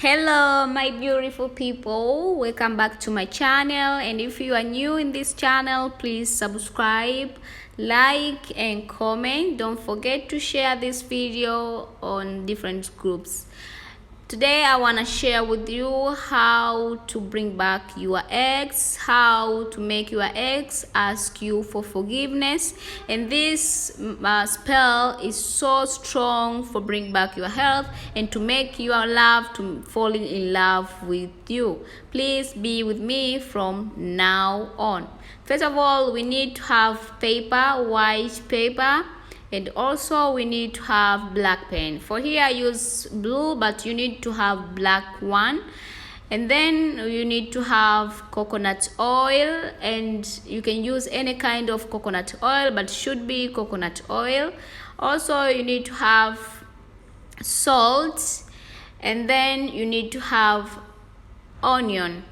Hello my beautiful people, welcome back to my channel, and if you are new in this channel, please subscribe, like and comment. Don't forget to share this video on different groups. Today I want to share with you how to bring back your ex, how to make your ex ask you for forgiveness. And this spell is so strong for bring back your health and to make your love to falling in love with you. Please be with me from now on. First of all, we need to have paper, white paper, and also we need to have black pen. For here I use blue, but you need to have black one. And then you need to have coconut oil, and you can use any kind of coconut oil, but should be coconut oil. Also you need to have salt, and then you need to have onion.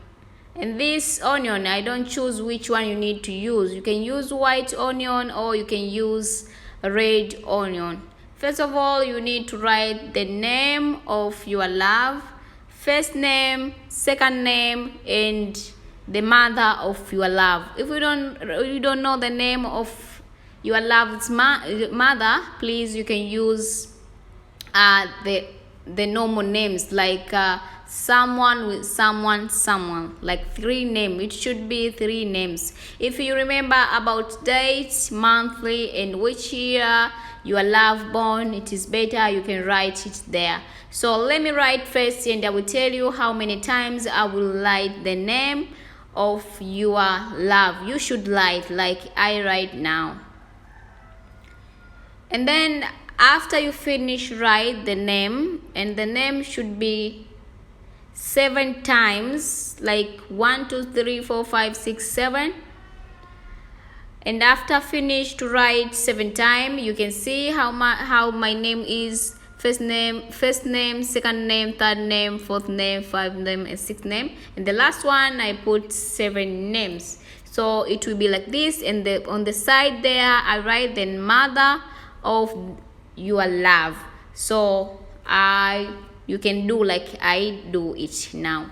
And this onion, I don't choose which one you need to use. You can use white onion or you can use red onion. First of all, you need to write the name of your love, first name, second name, and the mother of your love. If you don't know the name of your love's mother, please you can use the normal names, like someone with someone, like 3 names. It should be 3 names. If you remember about dates, monthly, and which year your love born, it is better you can write it there. So let me write first, and I will tell you how many times I will write the name of your love. You should write like I write now. And then after you finish, write the name, and the name should be 7 times, like 1 2 3 4 5 6 7. And after finish to write 7 times, you can see how my name is: first name, second name, third name, fourth name, fifth name, and sixth name. And the last one I put 7 names. So it will be like this. And on the side there I write the mother of your love. So you can do like I do it now.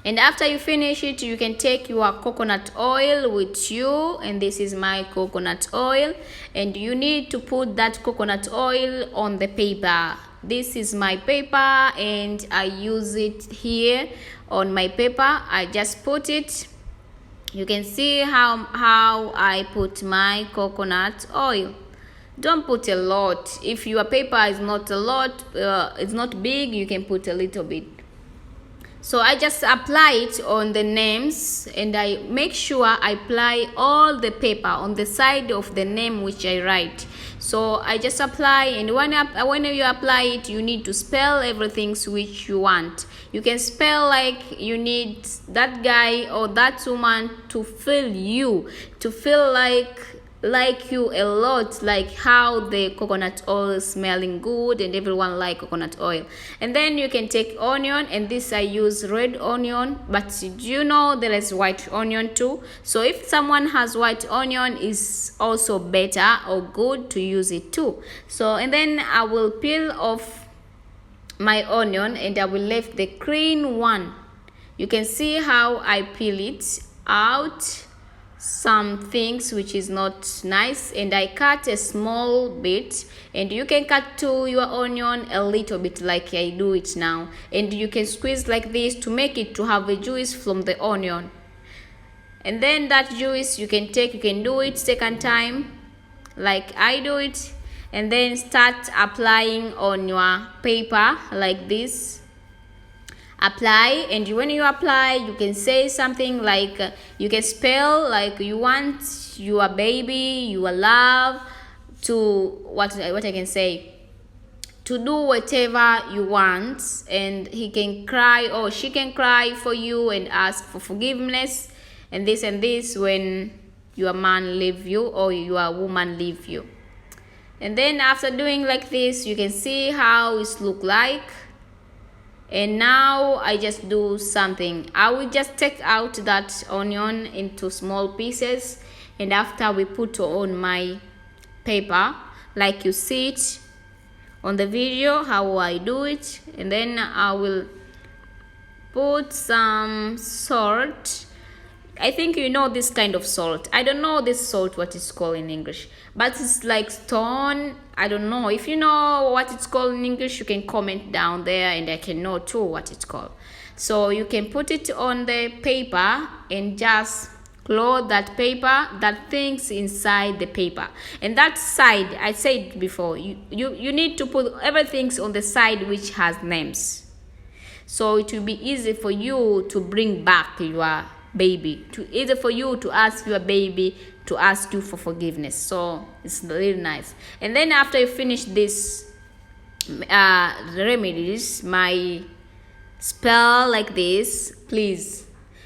And after you finish it, you can take your coconut oil with you, and this is my coconut oil, and you need to put that coconut oil on the paper. This is my paper, and I use it here on my paper. I just put it. You can see how I put my coconut oil. Don't put a lot. If your paper is not a lot, it's not big, you can put a little bit. So I just apply it on the names, and I make sure I apply all the paper on the side of the name which I write. So I just apply, and when you apply it, you need to spell everything which you want. You can spell like you need that guy or that woman to feel you, to feel like you a lot, like how the coconut oil is smelling good and everyone like coconut oil. And then you can take onion, and this I use red onion, but you know there is white onion too. So if someone has white onion, is also better or good to use it too. So and then I will peel off my onion, and I will leave the green one. You can see how I peel it out some things which is not nice, and I cut a small bit, and you can cut to your onion a little bit like I do it now, and you can squeeze like this to make it to have a juice from the onion. And then that juice you can do it second time like I do it, and then start applying on your paper like this. Apply, and when you apply, you can say something like you can spell like you want your baby, your love to what I can say, to do whatever you want, and he can cry or she can cry for you and ask for forgiveness and this when your man leave you or your woman leave you. And then after doing like this, you can see how it look like. And now I just do something. I will just take out that onion into small pieces, and after we put on my paper like you see it on the video how I do it, and then I will put some salt. I think you know this kind of salt. I don't know this salt what it's called in English, but it's like stone. I don't know. If you know what it's called in English, you can comment down there and I can know too what it's called. So you can put it on the paper and just close that paper, that things inside the paper. And that side, I said before, you need to put everything on the side which has names. So it will be easy for you to bring back your baby, easy for you to ask your baby to ask you for forgiveness. So it's really nice. And then after you finish this remedies, my spell like this, please,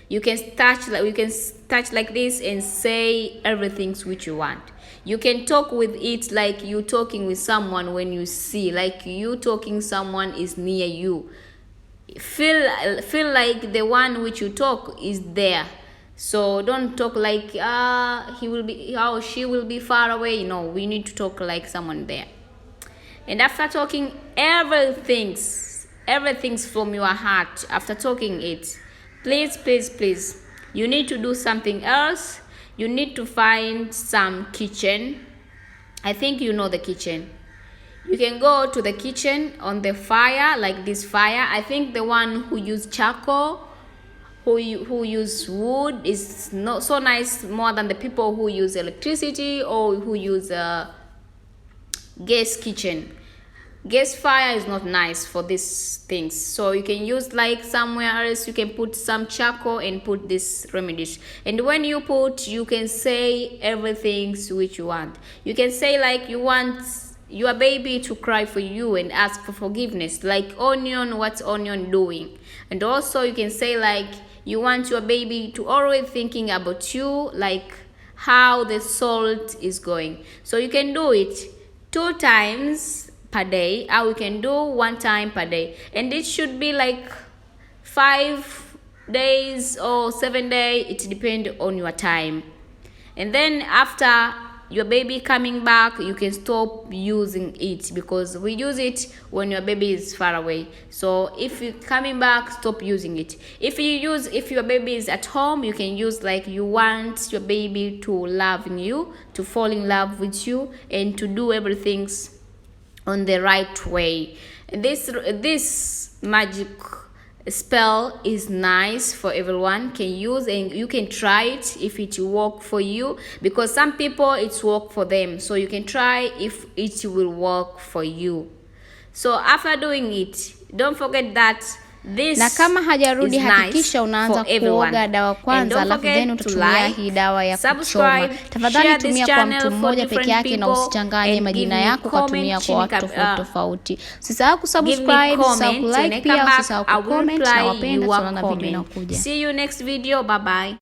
you can touch like this and say everything which you want. You can talk with it like you talking with someone. When you see like you talking, someone is near you, feel like the one which you talk is there. So don't talk like he will be or she will be far away. No, we need to talk like someone there. And after talking everything's from your heart, after talking it, please, you need to do something else. You need to find some kitchen. I think you know the kitchen. You can go to the kitchen on the fire, like this fire. I think the one who use charcoal, who use wood is not so nice more than the people who use electricity or who use gas kitchen. Gas fire is not nice for these things. So you can use like somewhere else, you can put some charcoal and put this remedies. And when you put, you can say everything which you want. You can say like you want your baby to cry for you and ask for forgiveness, like Onion, what's Onion doing? And also you can say like you want your baby to always thinking about you, like how the salt is going. So you can do it 2 times per day, or you can do 1 time per day, and it should be like 5 days or 7 days. It depends on your time. And then after your baby coming back, you can stop using it, because we use it when your baby is far away. So if you're coming back, stop using it. If your baby is at home, you can use like you want your baby to love you, to fall in love with you, and to do everything on the right way. This magic spell is nice for everyone can use, and you can try it if it work for you, because some people it's work for them. So you can try if it will work for you. So after doing it, don't forget that this na kama hajarudi hakikisha unaanza kuoga dawa kwanza, alafu then utatumia hii dawa ya kuchoma. Tafadhali tumia kwa mtu mmoja peke yake na usichanganye majina yako kutumia kwa watu tofauti. Usisahau kusubscribe, usisahau kulike, pia usisahau kucomment, na wapenda tunaona video inakuja. See you next video. Bye bye.